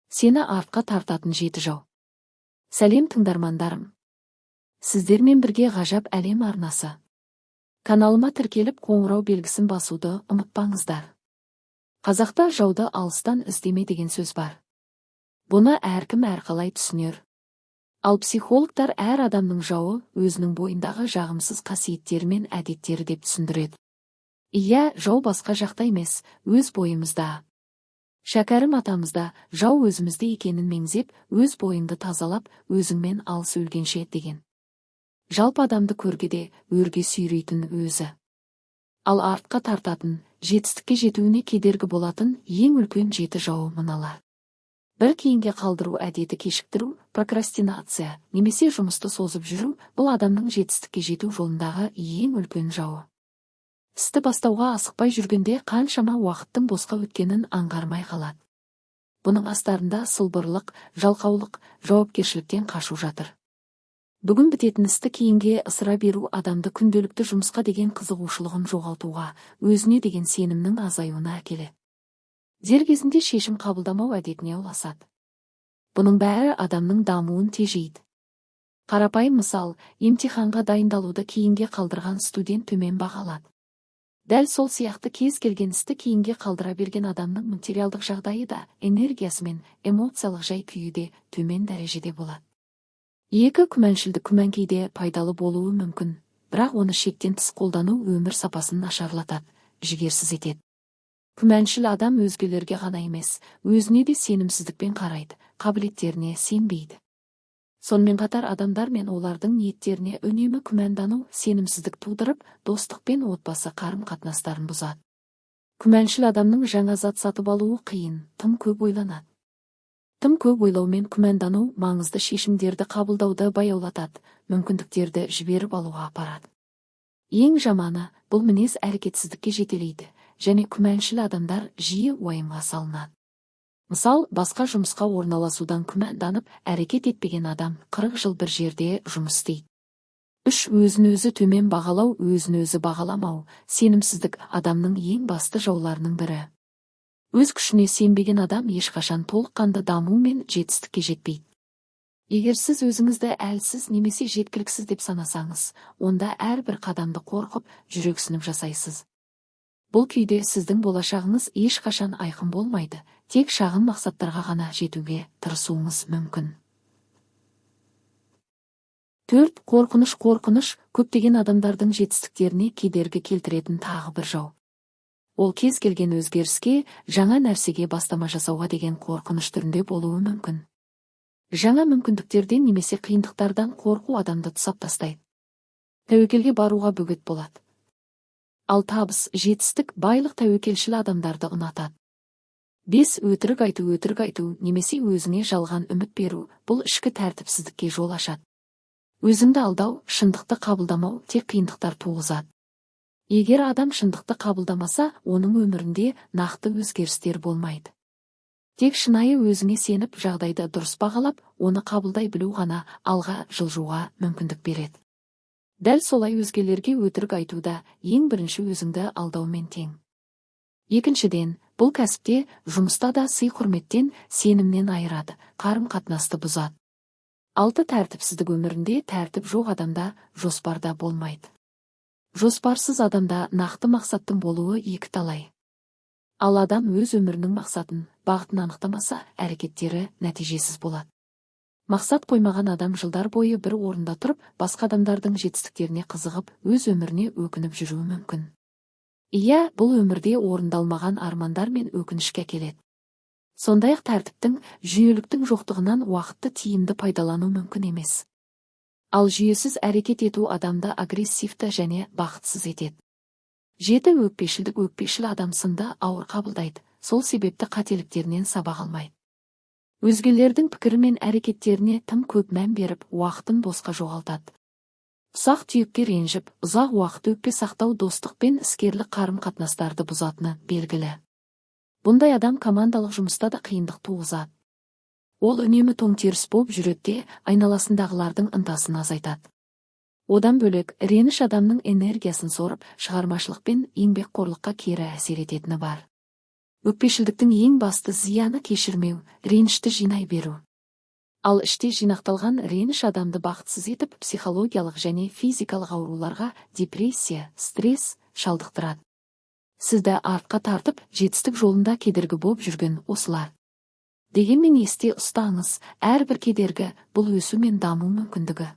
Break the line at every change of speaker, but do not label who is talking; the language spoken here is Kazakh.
Сені артқа тартатын жеті жау. Сәлем тыңдармандарым. Сіздермен бірге ғажап әлем арнасы. Каналыма тіркеліп қоңырау белгісін басуды ұмытпаңыздар. Қазақта жауды алыстан іздеме деген сөз бар. Бұны әркім әрқалай түсінер. Ал психологтар әр адамның жауы өзінің бойындағы жағымсыз қасиеттері мен әдеттері деп түсіндіреді. Иә, жау басқа жақта емес, өз бойымызда. Шәкәрім атамызда жау өзімізде екенін меңзеп, өз бойыңды тазалап, өзіңмен алыс өлгенше деген. Жалпы адамды көргеде өрге сүйрейтін өзі. Ал артқа тартатын, жетістікке жетуіне кедергі болатын ең үлкен жеті жауы мыналар. Бір кейінге қалдыру әдеті кешіктіру, прокрастинация, немесе жұмысты созып жүру, бұл адамның жетістікке жету жолындағы ең үлкен жауы. Істі бастауға асықпай жүргенде қаншама уақыттың босқа өткенін аңғармай қалады. Бұның астарында сылбырлық, жалқаулық, жауапкершіліктен қашу жатыр. Бүгін бітетін істі кейінге ысыра беру адамды күнделікті жұмысқа деген қызығушылығын жоғалтуға, өзіне деген сенімнің азаюына әкеледі. Дер кезінде шешім қабылдамау әдетіне ұласады. Бұның бәрі адамның дамуын тежейді. Қарапайым мысал, емтиханға дайындалуды кейінге қалдырған студент төмен бағалады. Дәл сол сияқты кез келген істі кейінге қалдыра берген адамның материалдық жағдайы да, энергиясы мен эмоциялық жай-күйі де төмен дәрежеде болады. Екі күмәншілдік күмән кейде пайдалы болуы мүмкін, бірақ оны шектен тыс қолдану өмір сапасын нашарлатады, жігерсіз етеді. Күмәншіл адам өзгелерге ғана емес, өзіне де сенімсіздікпен қарайды, қабілеттеріне сенбейді. Сонымен қатар адамдар мен олардың ниеттеріне үнемі күмәндану, сенімсіздік тудырып, достық пен отбасы қарым-қатынастарын бұзады. Күмәншіл адамның жаңа зат сатып алуы қиын, тым көп ойланады. Тым көп ойлау мен күмәндану маңызды шешімдерді қабылдауды баяулатады, мүмкіндіктерді жіберіп алуға апарады. Ең жаманы, бұл мінез әрекетсіздікке жетелейді, және күмәншіл адамдар жиі уайымға салынады. Мысал, басқа жұмысқа орналасудан күмәнданып, әрекет етпеген адам 40 жыл бір жерде жұмыс істейді. 3. Өзін-өзі төмен бағалау, өзін-өзі бағаламау, сенімсіздік адамның ең басты жауларының бірі. Өз күшіне сенбеген адам ешқашан толыққанды даму мен жетістікке жетпейді. Егер сіз өзіңізді әлсіз немесе жеткіліксіз деп санасаңыз, онда әрбір қадамды қорқып, жүрексініп жасайсыз. Бұл күйде сіздің болашағыңыз ешқашан айқын болмайды, тек шағын мақсаттарға ғана жетуге тырысуыңыз мүмкін. 4. Қорқыныш көптеген адамдардың жетістіктеріне кедергі келтіретін тағы бір жау. Ол кез келген өзгеріске, жаңа нәрсеге бастама жасауға деген қорқыныш түрінде болуы мүмкін. Жаңа мүмкіндіктерден немесе қиындықтардан қорқу адамды тұсап тастайды. Тәуекелге баруға бөгет болады. Ал табыс, жетістік, байлық тәуекелшіл адамдарды ұнатады. 5. Өтірік айту немесе өзіне жалған үміт беру, бұл ішкі тәртіпсіздікке жол ашады. Өзіңді алдау, шындықты қабылдамау тек қиындықтар туғызады. Егер адам шындықты қабылдамаса, оның өмірінде нақты өзгерістер болмайды. Тек шынайы өзіңе сеніп, жағдайды дұрыс бағалап, оны қабылдай білу ғана алға жылжуға мүмкіндік береді. Дәл солай өзгелерге өтірік айтуда ең бірінші өзіңді алдаумен тең. Екіншіден, бұл кәсіпте, жұмыста да сый-құрметтен, сенімнен айырады, қарым-қатынасты бұзады. 6. Тәртіпсіздік өмірінде тәртіп жоқ адамда жоспарда болмайды. Жоспарсыз адамда нақты мақсаттың болуы екі талай. Ал адам өз өмірінің мақсатын, бағытын анықтамаса, әрекеттері нәтижесіз болады. Мақсат қоймаған адам жылдар бойы бір орында тұрып, басқа адамдардың жетістіктеріне қызығып, өз өміріне өкініп жүруі мүмкін. Иә, бұл өмірде орындалмаған армандар мен өкінішке әкеледі. Сондай-ақ тәртіптің, жүйеліктің жоқтығынан уақытты тиімді пайдалану мүмкін емес. Ал жүйесіз әрекет ету адамды агрессивті және бақытсыз етеді. 7. Өкпешіл адам сынды ауыр қабылдайды, сол себепті қателіктерінен сабақ алмайды. Өзгелердің пікірі мен әрекеттеріне тым көп мән беріп, уақытын босқа жоғалтады. Ұсақ түйекке ренжіп, ұзақ уақыт өкпе сақтау достық пен іскерлік қарым-қатынастарды бұзатыны белгілі. Бұндай адам командалық жұмыста да қиындық туғызады. Ол үнемі тоң-теріс болып жүреді, айналасындағылардың ынтасын азайтады. Одан бөлек, реніш адамның энергиясын сорып, шығармашылық пен еңбекқорлыққа кері әсер ететіні бар. Өкпешілдіктің ең басты зияны кешірмеу, ренішті жинай беру. Ал іште жинақталған реніш адамды бақытсыз етіп, психологиялық және физикалық ауруларға, депрессия, стресс шалдықтырады. Сізді артқа тартып, жетістік жолында кедергі болып жүрген осылар. Дегенмен есте ұстаңыз, әрбір кедергі бұл өсу мен даму мүмкіндігі.